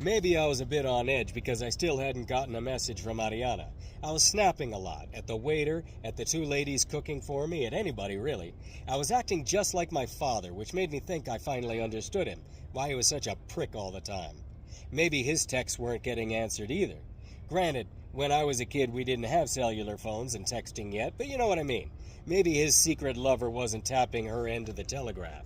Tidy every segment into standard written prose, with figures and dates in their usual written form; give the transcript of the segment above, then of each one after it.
Maybe I was a bit on edge because I still hadn't gotten a message from Ariana. I was snapping a lot at the waiter, at the two ladies cooking for me, at anybody really. I was acting just like my father, which made me think I finally understood him, why he was such a prick all the time. Maybe his texts weren't getting answered either. Granted, when I was a kid we didn't have cellular phones and texting yet, but you know what I mean. Maybe his secret lover wasn't tapping her end of the telegraph.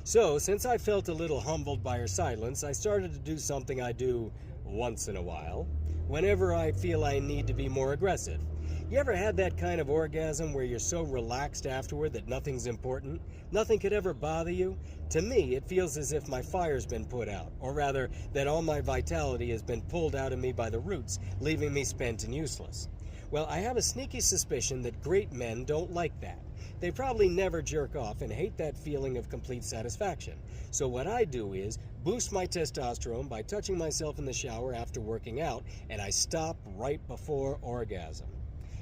So, since I felt a little humbled by her silence, I started to do something I do once in a while, whenever I feel I need to be more aggressive. You ever had that kind of orgasm where you're so relaxed afterward that nothing's important? Nothing could ever bother you? To me, it feels as if my fire's been put out, or rather, that all my vitality has been pulled out of me by the roots, leaving me spent and useless. Well, I have a sneaky suspicion that great men don't like that. They probably never jerk off and hate that feeling of complete satisfaction. So what I do is boost my testosterone by touching myself in the shower after working out, and I stop right before orgasm.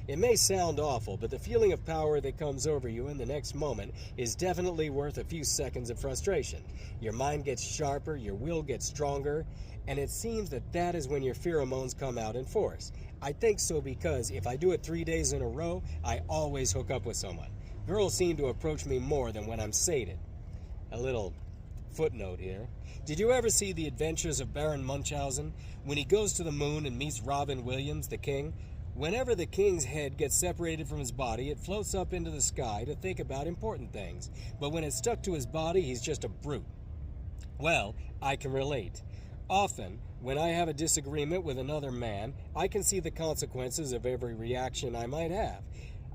It may sound awful, but the feeling of power that comes over you in the next moment is definitely worth a few seconds of frustration. Your mind gets sharper, your will gets stronger, and it seems that that is when your pheromones come out in force. I think so because if I do it 3 days in a row, I always hook up with someone. Girls seem to approach me more than when I'm sated. A little footnote here. Did you ever see The Adventures of Baron Munchausen? When he goes to the moon and meets Robin Williams, the king, whenever the king's head gets separated from his body, it floats up into the sky to think about important things. But when it's stuck to his body, he's just a brute. Well, I can relate. Often, when I have a disagreement with another man, I can see the consequences of every reaction I might have.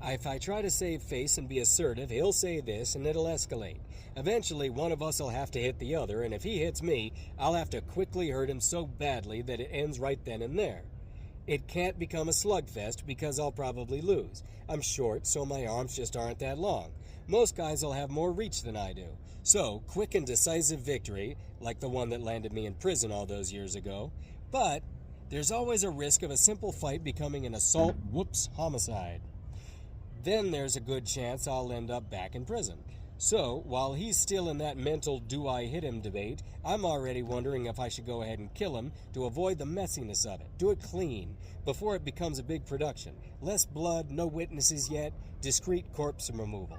If I try to save face and be assertive, he'll say this and it'll escalate. Eventually, one of us will have to hit the other, and if he hits me, I'll have to quickly hurt him so badly that it ends right then and there. It can't become a slugfest because I'll probably lose. I'm short, so my arms just aren't that long. Most guys will have more reach than I do. So, quick and decisive victory, like the one that landed me in prison all those years ago. But there's always a risk of a simple fight becoming an assault, homicide. Then there's a good chance I'll end up back in prison. So, while he's still in that mental do I hit him debate, I'm already wondering if I should go ahead and kill him to avoid the messiness of it. Do it clean, before it becomes a big production. Less blood, no witnesses yet, discreet corpse removal.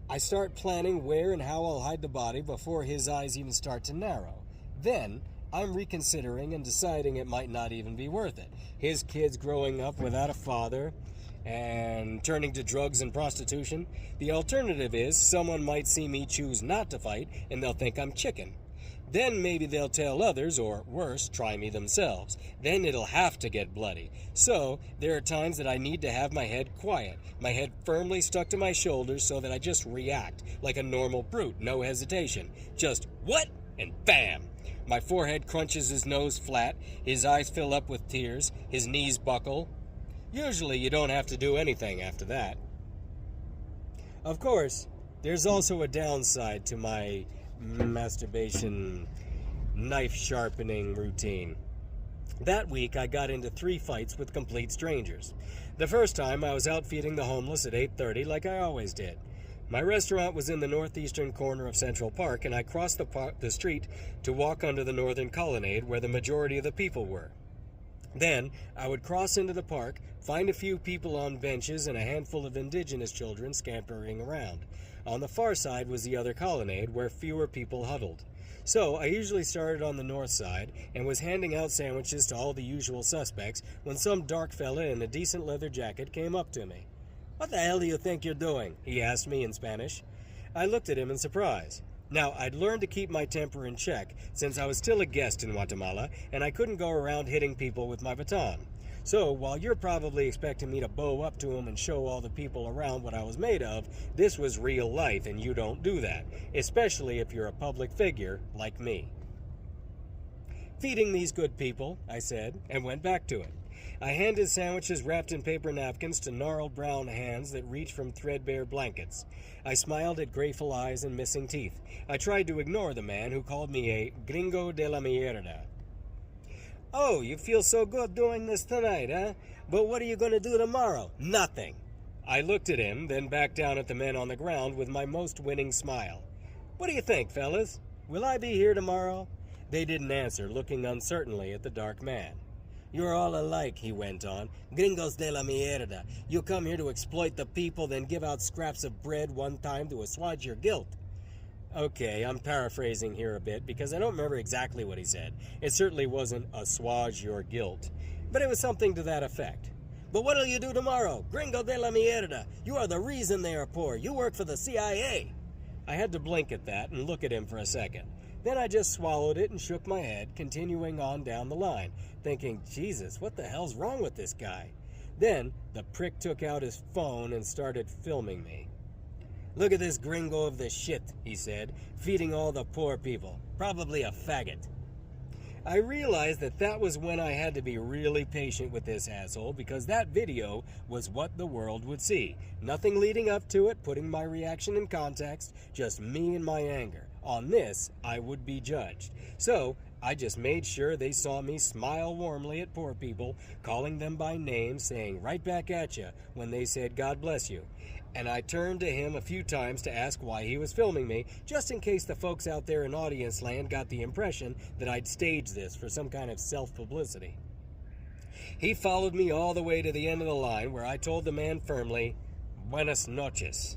I start planning where and how I'll hide the body before his eyes even start to narrow. Then, I'm reconsidering and deciding it might not even be worth it. His kids growing up without a father and turning to drugs and prostitution. The alternative is someone might see me choose not to fight and they'll think I'm chicken. Then maybe they'll tell others, or worse, try me themselves. Then it'll have to get bloody. So there are times that I need to have my head quiet, my head firmly stuck to my shoulders so that I just react like a normal brute, no hesitation. Just what? And bam! My forehead crunches, his nose flat, his eyes fill up with tears, his knees buckle. Usually you don't have to do anything after that. Of course, there's also a downside to my masturbation knife sharpening routine. That week I got into 3 fights with complete strangers. The first time I was out feeding the homeless at 8:30 like I always did. My restaurant was in the northeastern corner of Central Park, and I crossed the street to walk under the northern colonnade where the majority of the people were. Then, I would cross into the park, find a few people on benches and a handful of indigenous children scampering around. On the far side was the other colonnade, where fewer people huddled. So, I usually started on the north side and was handing out sandwiches to all the usual suspects when some dark fella in a decent leather jacket came up to me. "What the hell do you think you're doing?" he asked me in Spanish. I looked at him in surprise. Now, I'd learned to keep my temper in check, since I was still a guest in Guatemala, and I couldn't go around hitting people with my baton. So, while you're probably expecting me to bow up to him and show all the people around what I was made of, this was real life, and you don't do that, especially if you're a public figure like me. "Feeding these good people," I said, and went back to it. I handed sandwiches wrapped in paper napkins to gnarled brown hands that reached from threadbare blankets. I smiled at grateful eyes and missing teeth. I tried to ignore the man who called me a gringo de la mierda. "Oh, you feel so good doing this tonight, eh? But what are you going to do tomorrow?" "Nothing." I looked at him, then back down at the men on the ground with my most winning smile. "What do you think, fellas? Will I be here tomorrow?" They didn't answer, looking uncertainly at the dark man. "You're all alike," he went on. "Gringos de la mierda. You come here to exploit the people, then give out scraps of bread one time to assuage your guilt." Okay, I'm paraphrasing here a bit because I don't remember exactly what he said. It certainly wasn't assuage your guilt, but it was something to that effect. "But what'll you do tomorrow? Gringo de la mierda. You are the reason they are poor. You work for the CIA." I had to blink at that and look at him for a second. Then I just swallowed it and shook my head, continuing on down the line, thinking, Jesus, what the hell's wrong with this guy? Then the prick took out his phone and started filming me. "Look at this gringo of the shit," he said, "feeding all the poor people. Probably a faggot." I realized that was when I had to be really patient with this asshole, because that video was what the world would see. Nothing leading up to it, putting my reaction in context, just me and my anger. On this, I would be judged. So I just made sure they saw me smile warmly at poor people, calling them by name, saying right back at you when they said, "God bless you." And I turned to him a few times to ask why he was filming me, just in case the folks out there in audience land got the impression that I'd staged this for some kind of self-publicity. He followed me all the way to the end of the line, where I told the man firmly, "Buenas noches."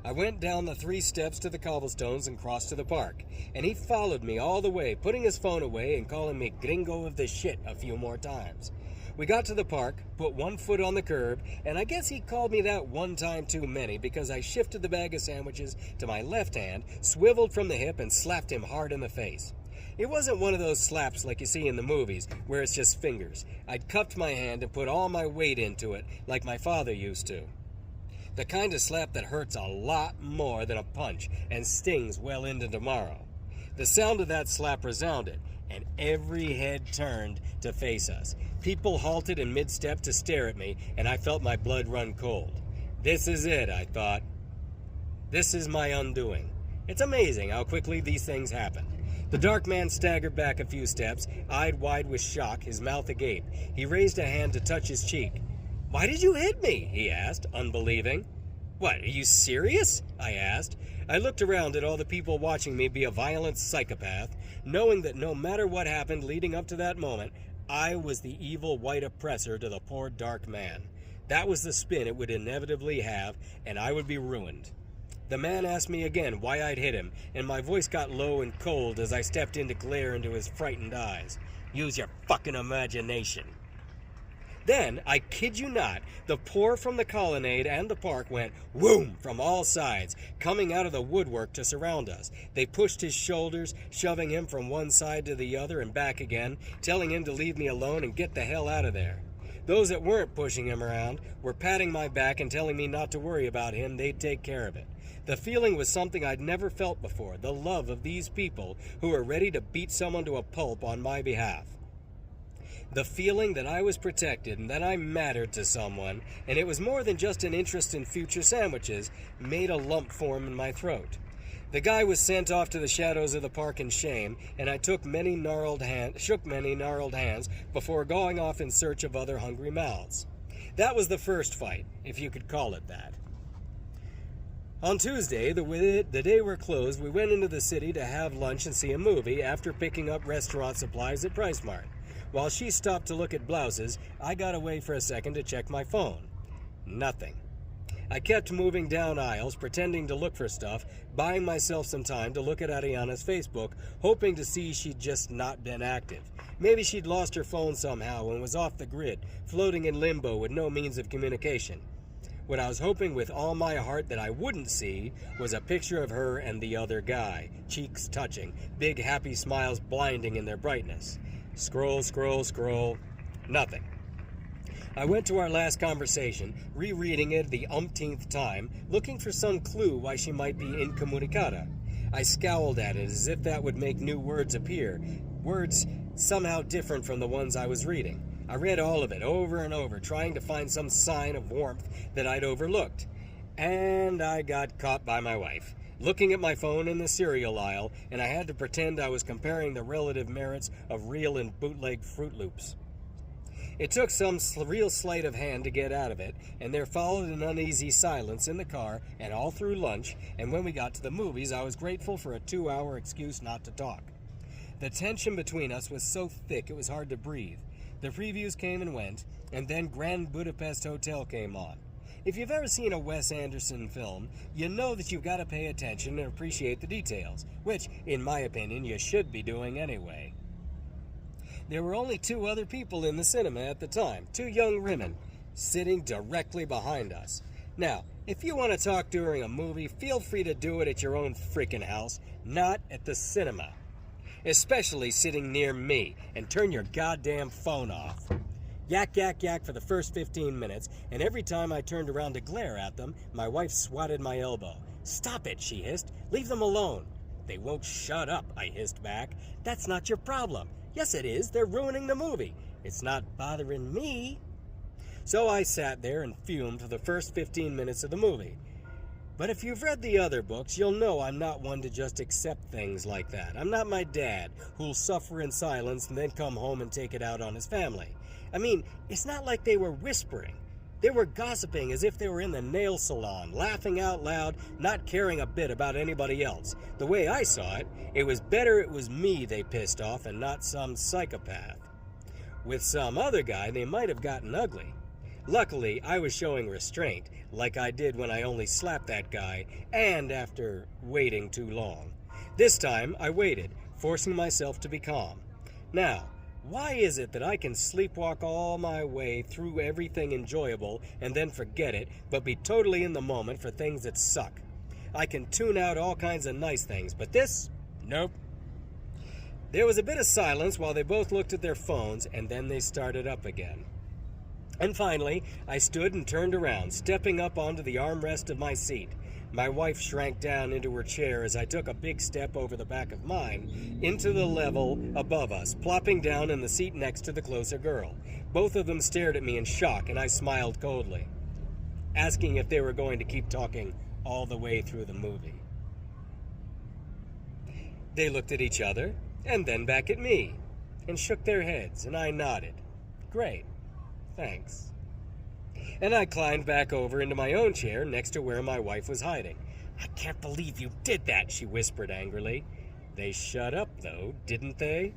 I went down the 3 steps to the cobblestones and crossed to the park, and he followed me all the way, putting his phone away and calling me gringo of the shit a few more times. We got to the park, put 1 foot on the curb, and I guess he called me that one time too many, because I shifted the bag of sandwiches to my left hand, swiveled from the hip, and slapped him hard in the face. It wasn't one of those slaps like you see in the movies, where it's just fingers. I'd cupped my hand and put all my weight into it, like my father used to. The kind of slap that hurts a lot more than a punch and stings well into tomorrow. The sound of that slap resounded, and every head turned to face us. People halted in mid-step to stare at me, and I felt my blood run cold. This is it, I thought. This is my undoing. It's amazing how quickly these things happen. The dark man staggered back a few steps, eyed wide with shock, his mouth agape. He raised a hand to touch his cheek. "Why did you hit me?" he asked, unbelieving. "What, are you serious?" I asked. I looked around at all the people watching me be a violent psychopath, knowing that no matter what happened leading up to that moment, I was the evil white oppressor to the poor dark man. That was the spin it would inevitably have, and I would be ruined. The man asked me again why I'd hit him, and my voice got low and cold as I stepped in to glare into his frightened eyes. "Use your fucking imagination." Then, I kid you not, the pour from the colonnade and the park went whoom from all sides, coming out of the woodwork to surround us. They pushed his shoulders, shoving him from one side to the other and back again, telling him to leave me alone and get the hell out of there. Those that weren't pushing him around were patting my back and telling me not to worry about him, they'd take care of it. The feeling was something I'd never felt before, the love of these people who were ready to beat someone to a pulp on my behalf. The feeling that I was protected and that I mattered to someone, and it was more than just an interest in future sandwiches, made a lump form in my throat. The guy was sent off to the shadows of the park in shame, and I shook many gnarled hands before going off in search of other hungry mouths. That was the first fight, if you could call it that. On Tuesday, the day we're closed, we went into the city to have lunch and see a movie after picking up restaurant supplies at Price Mart. While she stopped to look at blouses, I got away for a second to check my phone. Nothing. I kept moving down aisles, pretending to look for stuff, buying myself some time to look at Ariana's Facebook, hoping to see she'd just not been active. Maybe she'd lost her phone somehow and was off the grid, floating in limbo with no means of communication. What I was hoping with all my heart that I wouldn't see was a picture of her and the other guy, cheeks touching, big happy smiles blinding in their brightness. Scroll, scroll, scroll. Nothing. I went to our last conversation, rereading it the umpteenth time, looking for some clue why she might be incommunicada. I scowled at it as if that would make new words appear, words somehow different from the ones I was reading. I read all of it over and over, trying to find some sign of warmth that I'd overlooked. And I got caught by my wife, looking at my phone in the cereal aisle, and I had to pretend I was comparing the relative merits of real and bootleg Fruit Loops. It took some real sleight of hand to get out of it, and there followed an uneasy silence in the car and all through lunch, and when we got to the movies, I was grateful for a 2-hour excuse not to talk. The tension between us was so thick it was hard to breathe. The previews came and went, and then Grand Budapest Hotel came on. If you've ever seen a Wes Anderson film, you know that you've got to pay attention and appreciate the details, which, in my opinion, you should be doing anyway. There were only 2 other people in the cinema at the time, 2 young women, sitting directly behind us. Now, if you want to talk during a movie, feel free to do it at your own freaking house, not at the cinema. Especially sitting near me, and turn your goddamn phone off. Yak, yak, yak for the first 15 minutes, and every time I turned around to glare at them, my wife swatted my elbow. "Stop it," she hissed. "Leave them alone." "They won't shut up," I hissed back. "That's not your problem." "Yes, it is. They're ruining the movie." "It's not bothering me." So I sat there and fumed for the first 15 minutes of the movie. But if you've read the other books, you'll know I'm not one to just accept things like that. I'm not my dad, who'll suffer in silence and then come home and take it out on his family. I mean, it's not like they were whispering. They were gossiping as if they were in the nail salon, laughing out loud, not caring a bit about anybody else. The way I saw it, it was better it was me they pissed off and not some psychopath. With some other guy, they might have gotten ugly. Luckily, I was showing restraint, like I did when I only slapped that guy, and after waiting too long. This time, I waited, forcing myself to be calm. Now, why is it that I can sleepwalk all my way through everything enjoyable and then forget it, but be totally in the moment for things that suck? I can tune out all kinds of nice things, but this? Nope. There was a bit of silence while they both looked at their phones, and then they started up again. And finally, I stood and turned around, stepping up onto the armrest of my seat. My wife shrank down into her chair as I took a big step over the back of mine, into the level above us, plopping down in the seat next to the closer girl. Both of them stared at me in shock, and I smiled coldly, asking if they were going to keep talking all the way through the movie. They looked at each other, and then back at me, and shook their heads, and I nodded. Great. Thanks. And I climbed back over into my own chair next to where my wife was hiding. "I can't believe you did that," she whispered angrily. "They shut up, though, didn't they?"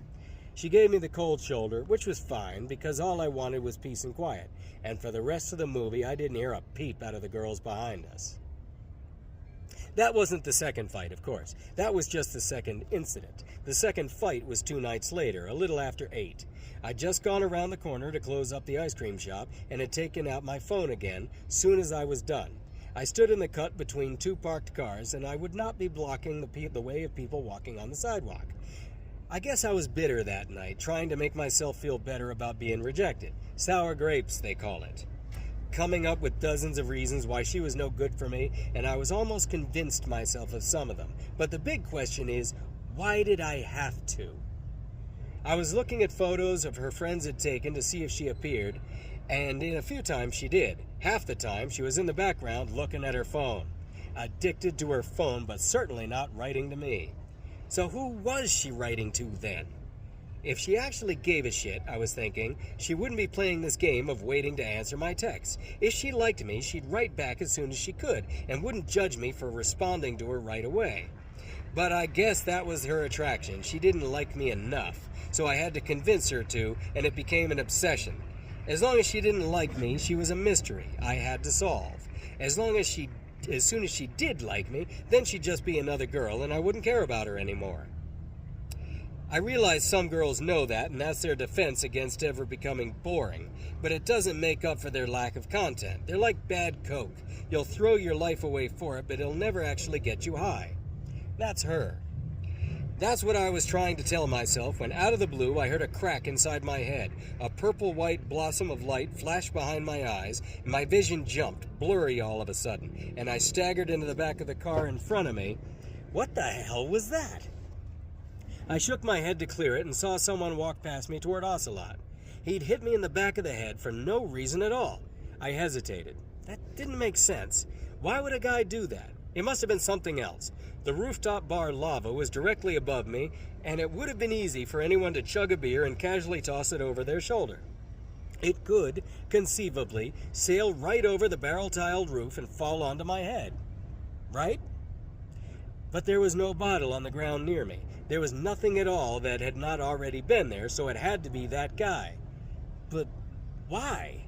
She gave me the cold shoulder, which was fine, because all I wanted was peace and quiet, and for the rest of the movie I didn't hear a peep out of the girls behind us. That wasn't the second fight, of course. That was just the second incident. The second fight was 2 nights later, a little after 8. I'd just gone around the corner to close up the ice cream shop and had taken out my phone again soon as I was done. I stood in the cut between 2 parked cars, and I would not be blocking the way of people walking on the sidewalk. I guess I was bitter that night, trying to make myself feel better about being rejected. Sour grapes, they call it. Coming up with dozens of reasons why she was no good for me, and I was almost convinced myself of some of them. But the big question is, why did I have to? I was looking at photos of her friends had taken to see if she appeared, and in a few times she did. Half the time she was in the background looking at her phone. Addicted to her phone, but certainly not writing to me. So who was she writing to then? If she actually gave a shit, I was thinking, she wouldn't be playing this game of waiting to answer my texts. If she liked me, she'd write back as soon as she could, and wouldn't judge me for responding to her right away. But I guess that was her attraction. She didn't like me enough, so I had to convince her to, and it became an obsession. As long as she didn't like me, she was a mystery I had to solve. As soon as she did like me, then she'd just be another girl, and I wouldn't care about her anymore. I realize some girls know that, and that's their defense against ever becoming boring, but it doesn't make up for their lack of content. They're like bad coke. You'll throw your life away for it, but it'll never actually get you high. That's her. That's what I was trying to tell myself when out of the blue I heard a crack inside my head. A purple-white blossom of light flashed behind my eyes, and my vision jumped, blurry all of a sudden, and I staggered into the back of the car in front of me. What the hell was that? I shook my head to clear it and saw someone walk past me toward Ocelot. He'd hit me in the back of the head for no reason at all. I hesitated. That didn't make sense. Why would a guy do that? It must have been something else. The rooftop bar lava was directly above me, and it would have been easy for anyone to chug a beer and casually toss it over their shoulder. It could, conceivably, sail right over the barrel-tiled roof and fall onto my head. Right? But there was no bottle on the ground near me. There was nothing at all that had not already been there, so it had to be that guy. But why?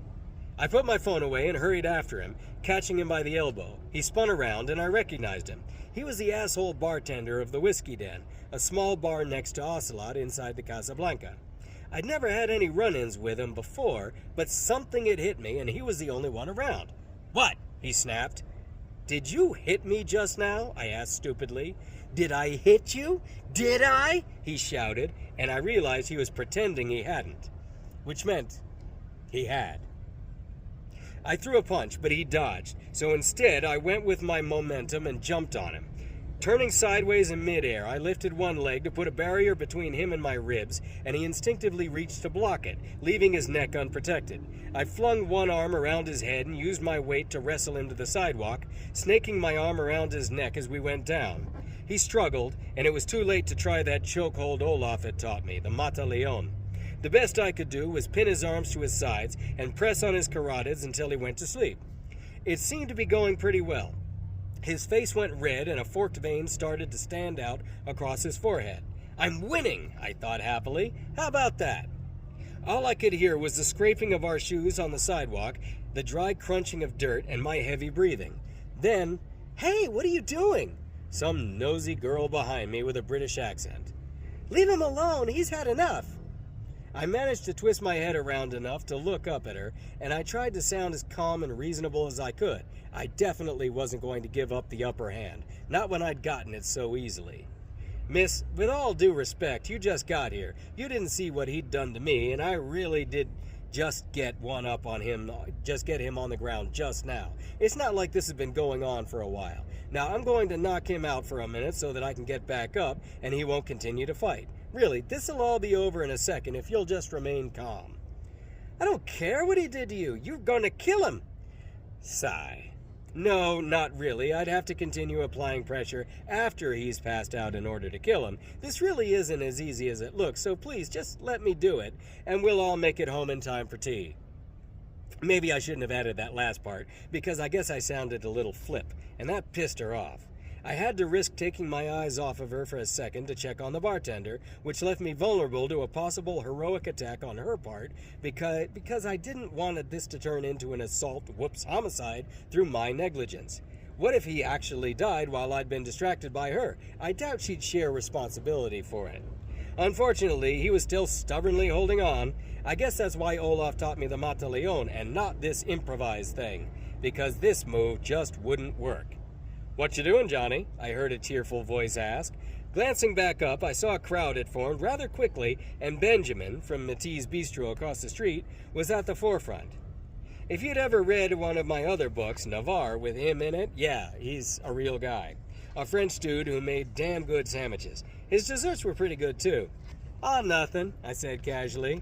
I put my phone away and hurried after him, catching him by the elbow. He spun around and I recognized him. He was the asshole bartender of the Whiskey Den, a small bar next to Ocelot inside the Casablanca. I'd never had any run-ins with him before, but something had hit me and he was the only one around. "What?" he snapped. "Did you hit me just now?" I asked stupidly. "Did I hit you? Did I?" he shouted, and I realized he was pretending he hadn't, which meant he had. I threw a punch, but he dodged, so instead I went with my momentum and jumped on him. Turning sideways in midair, I lifted one leg to put a barrier between him and my ribs, and he instinctively reached to block it, leaving his neck unprotected. I flung one arm around his head and used my weight to wrestle him to the sidewalk, snaking my arm around his neck as we went down. He struggled, and it was too late to try that chokehold Olaf had taught me, the Mata Leon. The best I could do was pin his arms to his sides and press on his carotids until he went to sleep. It seemed to be going pretty well. His face went red and a forked vein started to stand out across his forehead. "I'm winning," I thought happily. "How about that?" All I could hear was the scraping of our shoes on the sidewalk, the dry crunching of dirt, and my heavy breathing. Then, "Hey, what are you doing?" Some nosy girl behind me with a British accent. "Leave him alone, he's had enough." I managed to twist my head around enough to look up at her, and I tried to sound as calm and reasonable as I could. I definitely wasn't going to give up the upper hand, not when I'd gotten it so easily. "Miss, with all due respect, you just got here. You didn't see what he'd done to me, and I really did just get one up on him, just get him on the ground just now. It's not like this has been going on for a while. Now I'm going to knock him out for a minute so that I can get back up, and he won't continue to fight. Really, this'll all be over in a second if you'll just remain calm." "I don't care what he did to you. You're going to kill him." Sigh. "No, not really. I'd have to continue applying pressure after he's passed out in order to kill him. This really isn't as easy as it looks, so please just let me do it, and we'll all make it home in time for tea." Maybe I shouldn't have added that last part, because I guess I sounded a little flip, and that pissed her off. I had to risk taking my eyes off of her for a second to check on the bartender, which left me vulnerable to a possible heroic attack on her part because I didn't want this to turn into an assault, homicide through my negligence. What if he actually died while I'd been distracted by her? I doubt she'd share responsibility for it. Unfortunately, he was still stubbornly holding on. I guess that's why Olaf taught me the Mata Leon and not this improvised thing, because this move just wouldn't work. "What you doing, Johnny?" I heard a tearful voice ask. Glancing back up, I saw a crowd had formed rather quickly, and Benjamin, from Matisse Bistro across the street, was at the forefront. If you'd ever read one of my other books, Navarre, with him in it, yeah, he's a real guy. A French dude who made damn good sandwiches. His desserts were pretty good, too. "Ah, nothing," I said casually.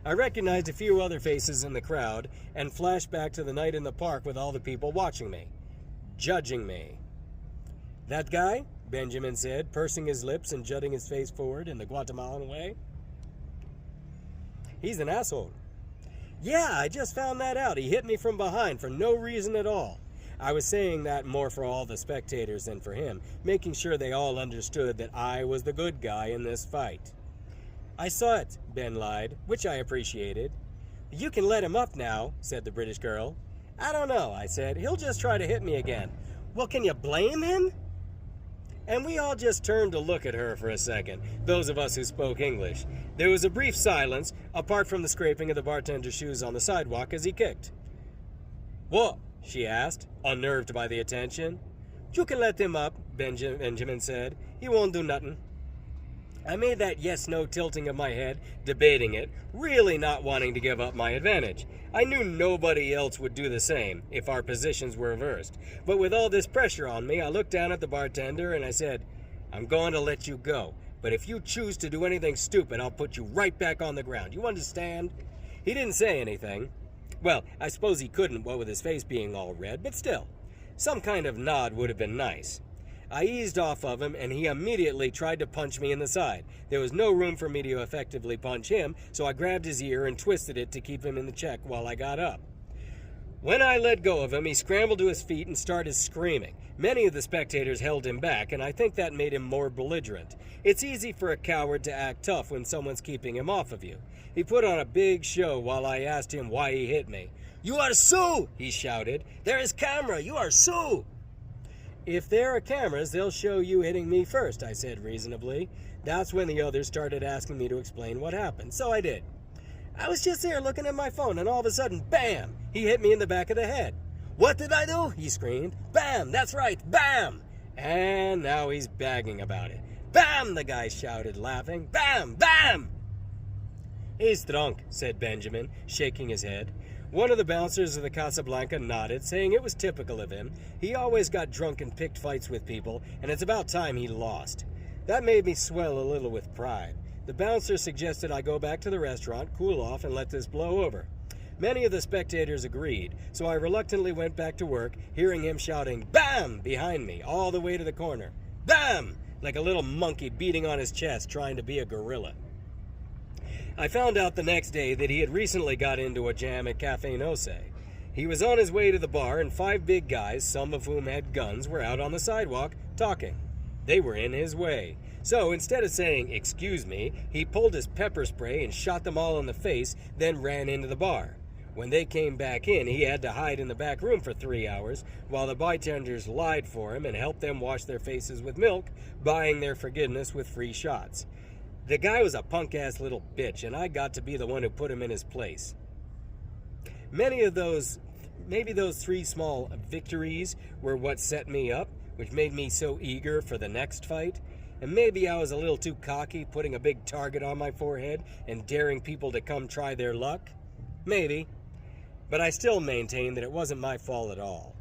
I recognized a few other faces in the crowd and flashed back to the night in the park with all the people watching me, judging me. "That guy?" Benjamin said, pursing his lips and jutting his face forward in the Guatemalan way. "He's an asshole." "Yeah, I just found that out. He hit me from behind for no reason at all." I was saying that more for all the spectators than for him, making sure they all understood that I was the good guy in this fight. "I saw it," Ben lied, which I appreciated. "You can let him up now," said the British girl. "I don't know," I said. "He'll just try to hit me again." "Well, can you blame him?" And we all just turned to look at her for a second, those of us who spoke English. There was a brief silence, apart from the scraping of the bartender's shoes on the sidewalk as he kicked. "What?" she asked, unnerved by the attention. "You can let him up," Benjamin said. "He won't do nothing." I made that yes-no tilting of my head, debating it, really not wanting to give up my advantage. I knew nobody else would do the same if our positions were reversed. But with all this pressure on me, I looked down at the bartender and I said, "I'm going to let you go, but if you choose to do anything stupid, I'll put you right back on the ground. You understand?" He didn't say anything. Well, I suppose he couldn't, what with his face being all red, but still, some kind of nod would have been nice. I eased off of him, and he immediately tried to punch me in the side. There was no room for me to effectively punch him, so I grabbed his ear and twisted it to keep him in the check while I got up. When I let go of him, he scrambled to his feet and started screaming. Many of the spectators held him back, and I think that made him more belligerent. It's easy for a coward to act tough when someone's keeping him off of you. He put on a big show while I asked him why he hit me. "You are Sue!" he shouted. "There is camera! You are Sue!" "If there are cameras, they'll show you hitting me first," I said reasonably. That's when the others started asking me to explain what happened, so I did. "I was just there looking at my phone, and all of a sudden, bam! He hit me in the back of the head." "What did I do?" he screamed. "Bam! That's right, bam!" And now he's bagging about it. "Bam!" the guy shouted, laughing. "Bam! Bam!" "He's drunk," said Benjamin, shaking his head. One of the bouncers of the Casablanca nodded, saying it was typical of him. He always got drunk and picked fights with people, and it's about time he lost. That made me swell a little with pride. The bouncer suggested I go back to the restaurant, cool off, and let this blow over. Many of the spectators agreed, so I reluctantly went back to work, hearing him shouting, "Bam!" behind me, all the way to the corner. "Bam!" like a little monkey beating on his chest, trying to be a gorilla. I found out the next day that he had recently got into a jam at Café Noce. He was on his way to the bar, and 5 big guys, some of whom had guns, were out on the sidewalk, talking. They were in his way. So instead of saying, "Excuse me," he pulled his pepper spray and shot them all in the face, then ran into the bar. When they came back in, he had to hide in the back room for 3 hours, while the bartenders lied for him and helped them wash their faces with milk, buying their forgiveness with free shots. The guy was a punk-ass little bitch, and I got to be the one who put him in his place. Maybe those 3 small victories were what set me up, which made me so eager for the next fight. And maybe I was a little too cocky, putting a big target on my forehead and daring people to come try their luck. Maybe. But I still maintain that it wasn't my fault at all.